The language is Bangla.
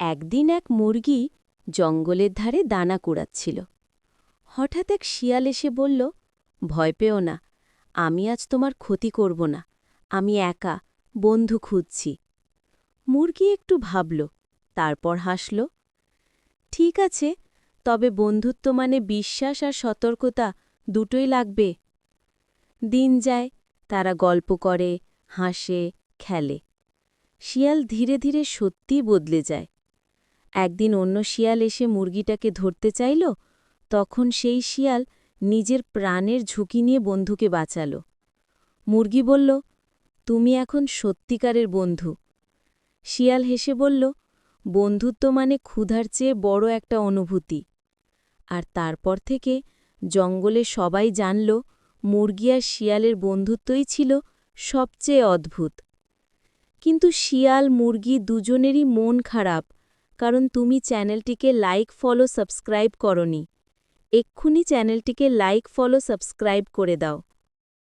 একদিন এক মুরগি জঙ্গলের ধারে দানা কুড়াচ্ছিল। হঠাৎ এক শিয়াল এসে বলল, ভয় পেও না, আমি আজ তোমার ক্ষতি করব না, আমি একা বন্ধু খুঁজছি। মুরগি একটু ভাবল, তারপর হাসল, ঠিক আছে, তবে বন্ধুত্ব মানে বিশ্বাস আর সতর্কতা দুটোই লাগবে। দিন যায়, তারা গল্প করে, হাসে, খেলে। শিয়াল ধীরে ধীরে সত্যিই বদলে যায়। একদিন অন্য শিয়াল এসে মুরগিটাকে ধরতে চাইল, তখন সেই শিয়াল নিজের প্রাণের ঝুঁকি নিয়ে বন্ধুকে বাঁচাল। মুরগি বলল, তুমি এখন সত্যিকারের বন্ধু। শিয়াল হেসে বলল, বন্ধুত্ব মানে ক্ষুধার চেয়ে বড় একটা অনুভূতি। আর তারপর থেকে জঙ্গলে সবাই জানল, মুরগি আর শিয়ালের বন্ধুত্বই ছিল সবচেয়ে অদ্ভুত। কিন্তু শিয়াল মুরগি দুজনেরই মন খারাপ, কারণ তুমি চ্যানেলটিকে লাইক ফলো সাবস্ক্রাইব করনি। এক্ষুনি চ্যানেলটিকে লাইক ফলো সাবস্ক্রাইব করে দাও।